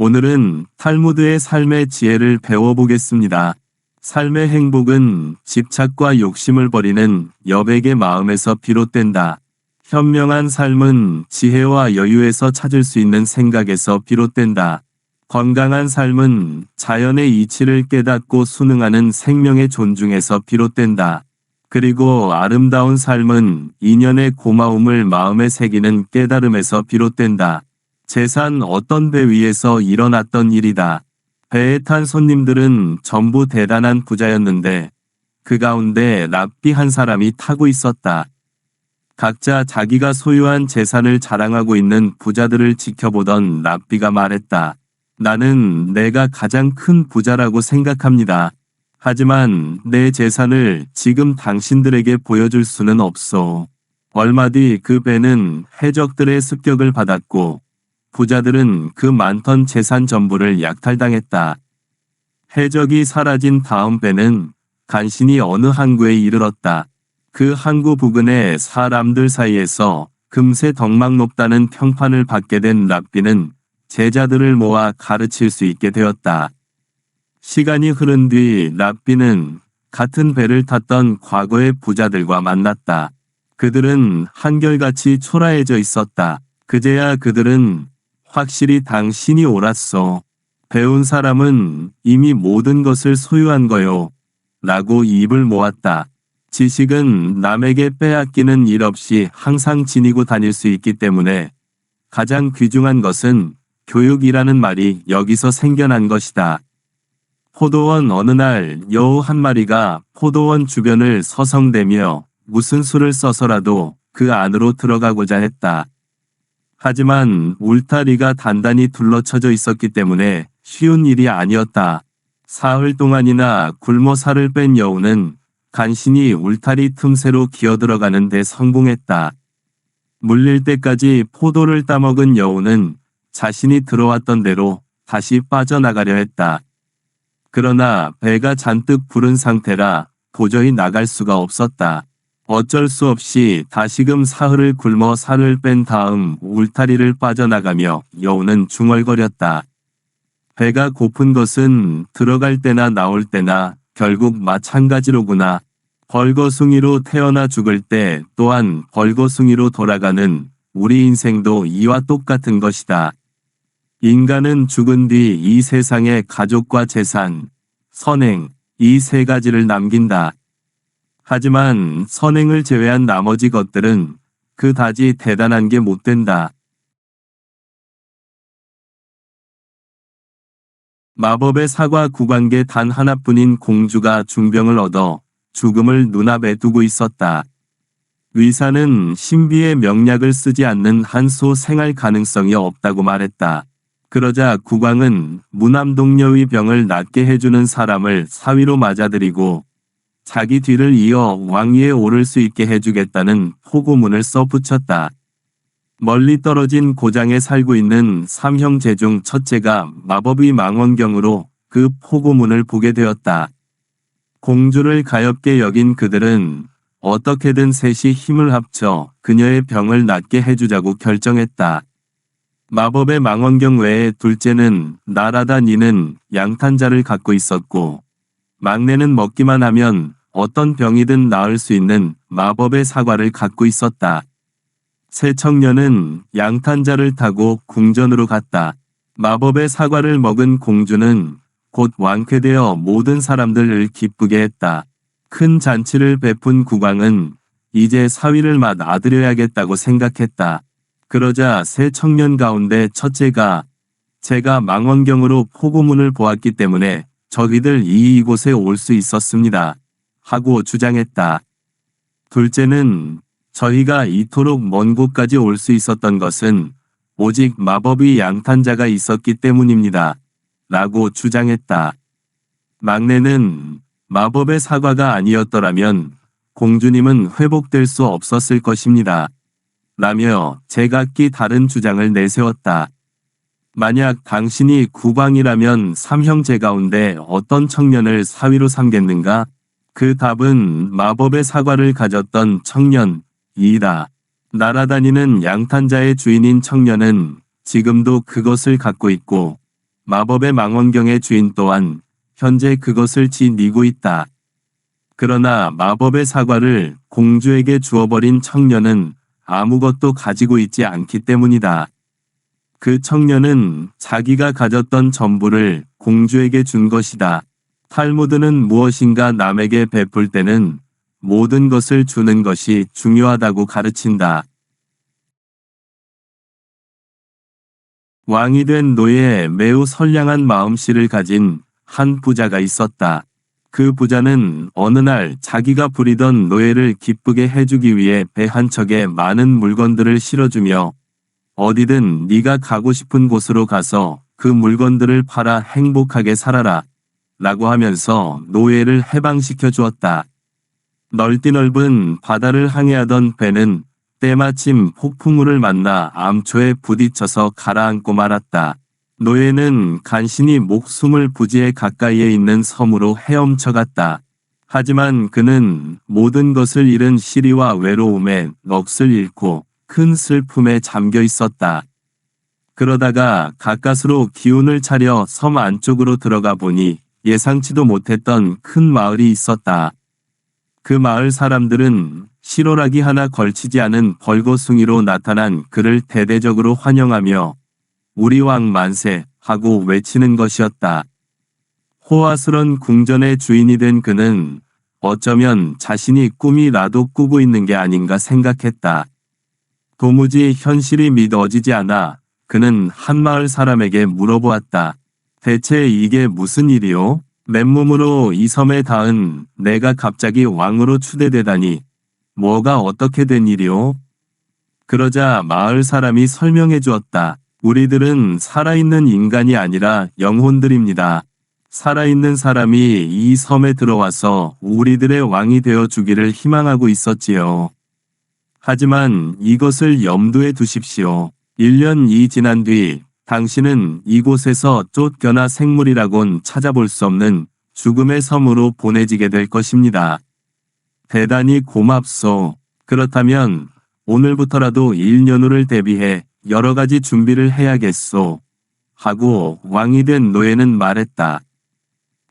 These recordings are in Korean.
오늘은 탈무드의 삶의 지혜를 배워보겠습니다. 삶의 행복은 집착과 욕심을 버리는 여백의 마음에서 비롯된다. 현명한 삶은 지혜와 여유에서 찾을 수 있는 생각에서 비롯된다. 건강한 삶은 자연의 이치를 깨닫고 순응하는 생명의 존중에서 비롯된다. 그리고 아름다운 삶은 인연의 고마움을 마음에 새기는 깨달음에서 비롯된다. 재산 어떤 배 위에서 일어났던 일이다. 배에 탄 손님들은 전부 대단한 부자였는데 그 가운데 랍비 한 사람이 타고 있었다. 각자 자기가 소유한 재산을 자랑하고 있는 부자들을 지켜보던 랍비가 말했다. 나는 내가 가장 큰 부자라고 생각합니다. 하지만 내 재산을 지금 당신들에게 보여줄 수는 없소. 얼마 뒤 그 배는 해적들의 습격을 받았고 부자들은 그 많던 재산 전부를 약탈당했다. 해적이 사라진 다음 배는 간신히 어느 항구에 이르렀다. 그 항구 부근의 사람들 사이에서 금세 덕망 높다는 평판을 받게 된 랍비는 제자들을 모아 가르칠 수 있게 되었다. 시간이 흐른 뒤 랍비는 같은 배를 탔던 과거의 부자들과 만났다. 그들은 한결같이 초라해져 있었다. 그제야 그들은 확실히 당신이 옳았어. 배운 사람은 이미 모든 것을 소유한 거요. 라고 입을 모았다. 지식은 남에게 빼앗기는 일 없이 항상 지니고 다닐 수 있기 때문에 가장 귀중한 것은 교육이라는 말이 여기서 생겨난 것이다. 포도원 어느 날 여우 한 마리가 포도원 주변을 서성대며 무슨 수를 써서라도 그 안으로 들어가고자 했다. 하지만 울타리가 단단히 둘러쳐져 있었기 때문에 쉬운 일이 아니었다. 사흘 동안이나 굶어 살을 뺀 여우는 간신히 울타리 틈새로 기어들어가는 데 성공했다. 물릴 때까지 포도를 따먹은 여우는 자신이 들어왔던 대로 다시 빠져나가려 했다. 그러나 배가 잔뜩 부른 상태라 도저히 나갈 수가 없었다. 어쩔 수 없이 다시금 사흘을 굶어 살을 뺀 다음 울타리를 빠져나가며 여우는 중얼거렸다. 배가 고픈 것은 들어갈 때나 나올 때나 결국 마찬가지로구나. 벌거숭이로 태어나 죽을 때 또한 벌거숭이로 돌아가는 우리 인생도 이와 똑같은 것이다. 인간은 죽은 뒤 이 세상에 가족과 재산, 선행, 이 세 가지를 남긴다. 하지만 선행을 제외한 나머지 것들은 그다지 대단한 게 못 된다. 마법의 사과 구관계 단 하나뿐인 공주가 중병을 얻어 죽음을 눈앞에 두고 있었다. 의사는 신비의 명약을 쓰지 않는 한 소 생할 가능성이 없다고 말했다. 그러자 국왕은 무남동녀의 병을 낫게 해주는 사람을 사위로 맞아들이고 자기 뒤를 이어 왕위에 오를 수 있게 해주겠다는 포고문을 써붙였다. 멀리 떨어진 고장에 살고 있는 삼형제 중 첫째가 마법의 망원경으로 그 포고문을 보게 되었다. 공주를 가엾게 여긴 그들은 어떻게든 셋이 힘을 합쳐 그녀의 병을 낫게 해주자고 결정했다. 마법의 망원경 외에 둘째는 나라다 니는 양탄자를 갖고 있었고 막내는 먹기만 하면 어떤 병이든 나을 수 있는 마법의 사과를 갖고 있었다. 세 청년은 양탄자를 타고 궁전으로 갔다. 마법의 사과를 먹은 공주는 곧 완쾌되어 모든 사람들을 기쁘게 했다. 큰 잔치를 베푼 국왕은 이제 사위를 맞아들여야겠다고 생각했다. 그러자 세 청년 가운데 첫째가 제가 망원경으로 포고문을 보았기 때문에 저희들 이곳에 올 수 있었습니다. 하고 주장했다. 둘째는 저희가 이토록 먼 곳까지 올 수 있었던 것은 오직 마법의 양탄자가 있었기 때문입니다. 라고 주장했다. 막내는 마법의 사과가 아니었더라면 공주님은 회복될 수 없었을 것입니다. 라며 제각기 다른 주장을 내세웠다. 만약 당신이 국왕이라면 삼형제 가운데 어떤 청년을 사위로 삼겠는가? 그 답은 마법의 사과를 가졌던 청년이다. 날아다니는 양탄자의 주인인 청년은 지금도 그것을 갖고 있고 마법의 망원경의 주인 또한 현재 그것을 지니고 있다. 그러나 마법의 사과를 공주에게 주어버린 청년은 아무것도 가지고 있지 않기 때문이다. 그 청년은 자기가 가졌던 전부를 공주에게 준 것이다. 탈무드는 무엇인가 남에게 베풀 때는 모든 것을 주는 것이 중요하다고 가르친다. 왕이 된 노예에 매우 선량한 마음씨를 가진 한 부자가 있었다. 그 부자는 어느 날 자기가 부리던 노예를 기쁘게 해주기 위해 배 한 척에 많은 물건들을 실어주며 어디든 네가 가고 싶은 곳으로 가서 그 물건들을 팔아 행복하게 살아라 라고 하면서 노예를 해방시켜 주었다. 넓디 넓은 바다를 항해하던 배는 때마침 폭풍우를 만나 암초에 부딪혀서 가라앉고 말았다. 노예는 간신히 목숨을 부지해 가까이에 있는 섬으로 헤엄쳐 갔다. 하지만 그는 모든 것을 잃은 시리와 외로움에 넋을 잃고 큰 슬픔에 잠겨 있었다. 그러다가 가까스로 기운을 차려 섬 안쪽으로 들어가 보니 예상치도 못했던 큰 마을이 있었다. 그 마을 사람들은 실오라기 하나 걸치지 않은 벌거숭이로 나타난 그를 대대적으로 환영하며 우리 왕 만세 하고 외치는 것이었다. 호화스런 궁전의 주인이 된 그는 어쩌면 자신이 꿈이라도 꾸고 있는 게 아닌가 생각했다. 도무지 현실이 믿어지지 않아 그는 한 마을 사람에게 물어보았다. 대체 이게 무슨 일이오? 맨몸으로 이 섬에 닿은 내가 갑자기 왕으로 추대되다니 뭐가 어떻게 된 일이오? 그러자 마을 사람이 설명해 주었다. 우리들은 살아있는 인간이 아니라 영혼들입니다. 살아있는 사람이 이 섬에 들어와서 우리들의 왕이 되어 주기를 희망하고 있었지요. 하지만 이것을 염두에 두십시오. 1년이 지난 뒤 당신은 이곳에서 쫓겨나 생물이라곤 찾아볼 수 없는 죽음의 섬으로 보내지게 될 것입니다. 대단히 고맙소. 그렇다면 오늘부터라도 1년 후를 대비해 여러 가지 준비를 해야겠소. 하고 왕이 된 노예는 말했다.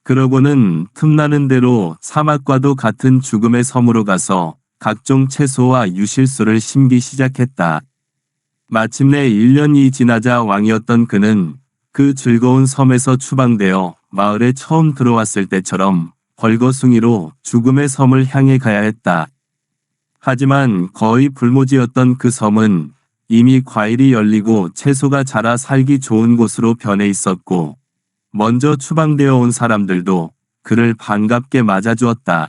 그러고는 틈나는 대로 사막과도 같은 죽음의 섬으로 가서 각종 채소와 유실수를 심기 시작했다. 마침내 1년이 지나자 왕이었던 그는 그 즐거운 섬에서 추방되어 마을에 처음 들어왔을 때처럼 벌거숭이로 죽음의 섬을 향해 가야 했다. 하지만 거의 불모지였던 그 섬은 이미 과일이 열리고 채소가 자라 살기 좋은 곳으로 변해 있었고 먼저 추방되어 온 사람들도 그를 반갑게 맞아주었다.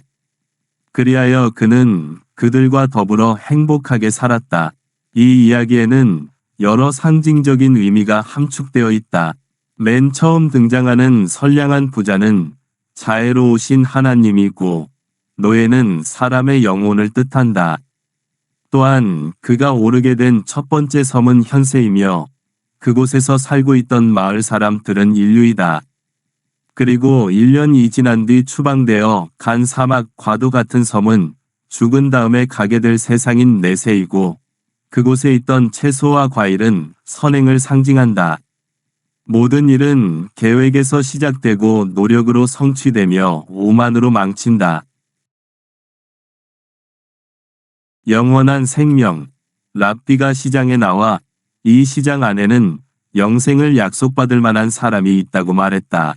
그리하여 그는 그들과 더불어 행복하게 살았다. 이 이야기에는 여러 상징적인 의미가 함축되어 있다. 맨 처음 등장하는 선량한 부자는 자애로우신 하나님이고 노예는 사람의 영혼을 뜻한다. 또한 그가 오르게 된 첫 번째 섬은 현세이며 그곳에서 살고 있던 마을 사람들은 인류이다. 그리고 1년이 지난 뒤 추방되어 간 사막 과도 같은 섬은 죽은 다음에 가게 될 세상인 내세이고 그곳에 있던 채소와 과일은 선행을 상징한다. 모든 일은 계획에서 시작되고 노력으로 성취되며 오만으로 망친다. 영원한 생명. 랍비가 시장에 나와 이 시장 안에는 영생을 약속받을 만한 사람이 있다고 말했다.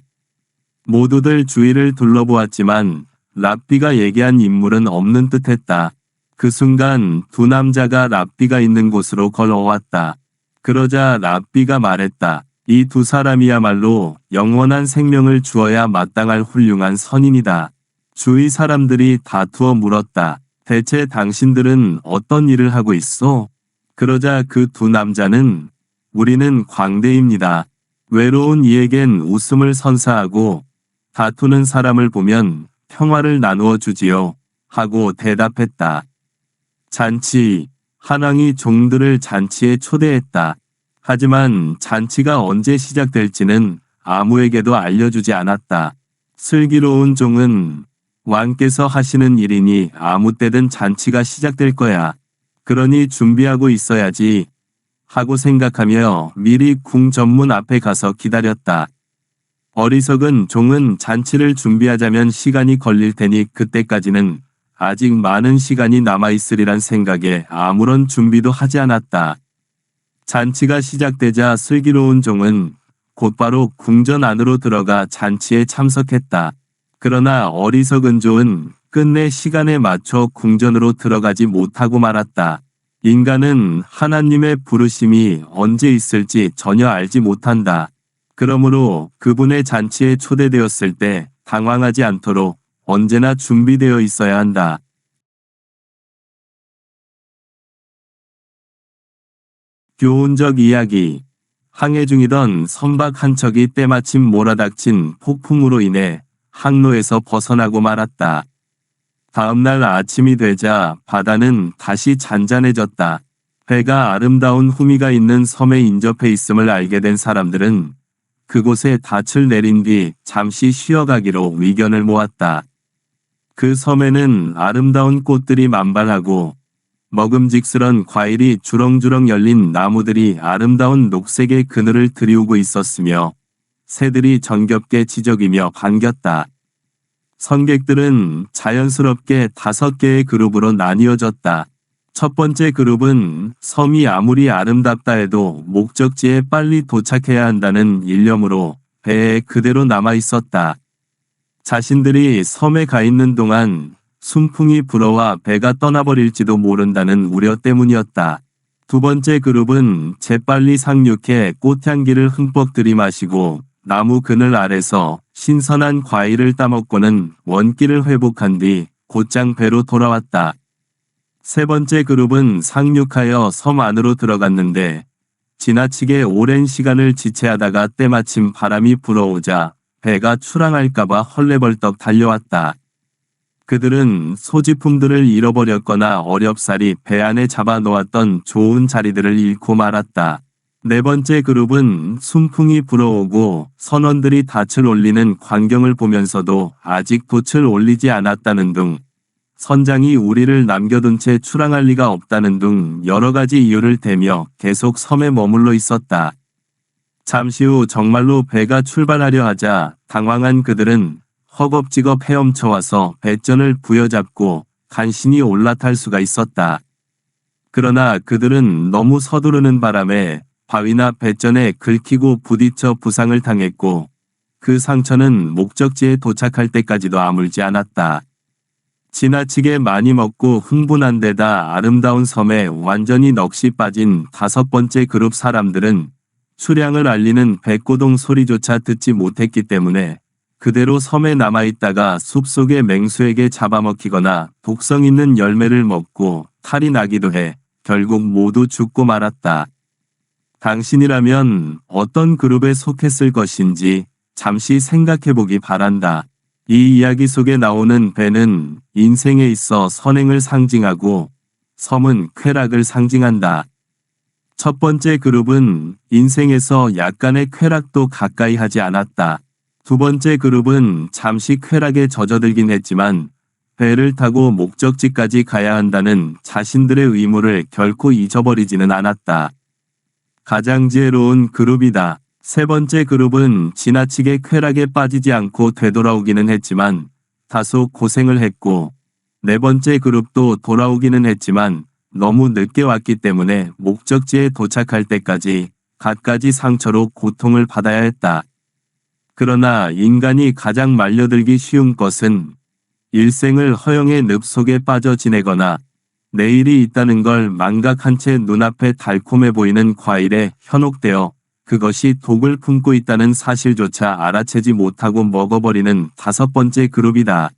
모두들 주위를 둘러보았지만 랍비가 얘기한 인물은 없는 듯했다. 그 순간 두 남자가 랍비가 있는 곳으로 걸어왔다. 그러자 랍비가 말했다. 이 두 사람이야말로 영원한 생명을 주어야 마땅할 훌륭한 선인이다. 주위 사람들이 다투어 물었다. 대체 당신들은 어떤 일을 하고 있어? 그러자 그 두 남자는 우리는 광대입니다. 외로운 이에겐 웃음을 선사하고 다투는 사람을 보면 평화를 나누어 주지요. 하고 대답했다. 잔치. 한왕이 종들을 잔치에 초대했다. 하지만 잔치가 언제 시작될지는 아무에게도 알려주지 않았다. 슬기로운 종은 왕께서 하시는 일이니 아무 때든 잔치가 시작될 거야. 그러니 준비하고 있어야지. 하고 생각하며 미리 궁 전문 앞에 가서 기다렸다. 어리석은 종은 잔치를 준비하자면 시간이 걸릴 테니 그때까지는 아직 많은 시간이 남아있으리란 생각에 아무런 준비도 하지 않았다. 잔치가 시작되자 슬기로운 종은 곧바로 궁전 안으로 들어가 잔치에 참석했다. 그러나 어리석은 종은 끝내 시간에 맞춰 궁전으로 들어가지 못하고 말았다. 인간은 하나님의 부르심이 언제 있을지 전혀 알지 못한다. 그러므로 그분의 잔치에 초대되었을 때 당황하지 않도록 언제나 준비되어 있어야 한다. 교훈적 이야기. 항해 중이던 선박 한 척이 때마침 몰아닥친 폭풍으로 인해 항로에서 벗어나고 말았다. 다음날 아침이 되자 바다는 다시 잔잔해졌다. 배가 아름다운 후미가 있는 섬에 인접해 있음을 알게 된 사람들은 그곳에 닻을 내린 뒤 잠시 쉬어가기로 의견을 모았다. 그 섬에는 아름다운 꽃들이 만발하고 먹음직스런 과일이 주렁주렁 열린 나무들이 아름다운 녹색의 그늘을 드리우고 있었으며 새들이 정겹게 지저귀며 반겼다. 선객들은 자연스럽게 5개의 그룹으로 나뉘어졌다. 첫 번째 그룹은 섬이 아무리 아름답다 해도 목적지에 빨리 도착해야 한다는 일념으로 배에 그대로 남아 있었다. 자신들이 섬에 가 있는 동안 순풍이 불어와 배가 떠나버릴지도 모른다는 우려 때문이었다. 두 번째 그룹은 재빨리 상륙해 꽃향기를 흠뻑 들이마시고 나무 그늘 아래서 신선한 과일을 따먹고는 원기를 회복한 뒤 곧장 배로 돌아왔다. 세 번째 그룹은 상륙하여 섬 안으로 들어갔는데 지나치게 오랜 시간을 지체하다가 때마침 바람이 불어오자 배가 출항할까봐 헐레벌떡 달려왔다. 그들은 소지품들을 잃어버렸거나 어렵사리 배 안에 잡아놓았던 좋은 자리들을 잃고 말았다. 네 번째 그룹은 순풍이 불어오고 선원들이 닻을 올리는 광경을 보면서도 아직 돛을 올리지 않았다는 등 선장이 우리를 남겨둔 채 출항할 리가 없다는 등 여러 가지 이유를 대며 계속 섬에 머물러 있었다. 잠시 후 정말로 배가 출발하려 하자 당황한 그들은 허겁지겁 헤엄쳐와서 배전을 부여잡고 간신히 올라탈 수가 있었다. 그러나 그들은 너무 서두르는 바람에 바위나 배전에 긁히고 부딪혀 부상을 당했고 그 상처는 목적지에 도착할 때까지도 아물지 않았다. 지나치게 많이 먹고 흥분한 데다 아름다운 섬에 완전히 넋이 빠진 5번째 그룹 사람들은 수량을 알리는 배고동 소리조차 듣지 못했기 때문에 그대로 섬에 남아있다가 숲속의 맹수에게 잡아먹히거나 독성 있는 열매를 먹고 탈이 나기도 해 결국 모두 죽고 말았다. 당신이라면 어떤 그룹에 속했을 것인지 잠시 생각해보기 바란다. 이 이야기 속에 나오는 배는 인생에 있어 선행을 상징하고 섬은 쾌락을 상징한다. 첫 번째 그룹은 인생에서 약간의 쾌락도 가까이 하지 않았다. 두 번째 그룹은 잠시 쾌락에 젖어들긴 했지만 배를 타고 목적지까지 가야 한다는 자신들의 의무를 결코 잊어버리지는 않았다. 가장 지혜로운 그룹이다. 세 번째 그룹은 지나치게 쾌락에 빠지지 않고 되돌아오기는 했지만 다소 고생을 했고 네 번째 그룹도 돌아오기는 했지만 너무 늦게 왔기 때문에 목적지에 도착할 때까지 갖가지 상처로 고통을 받아야 했다. 그러나 인간이 가장 말려들기 쉬운 것은 일생을 허영의 늪 속에 빠져 지내거나 내일이 있다는 걸 망각한 채 눈앞에 달콤해 보이는 과일에 현혹되어 그것이 독을 품고 있다는 사실조차 알아채지 못하고 먹어버리는 5번째 그룹이다.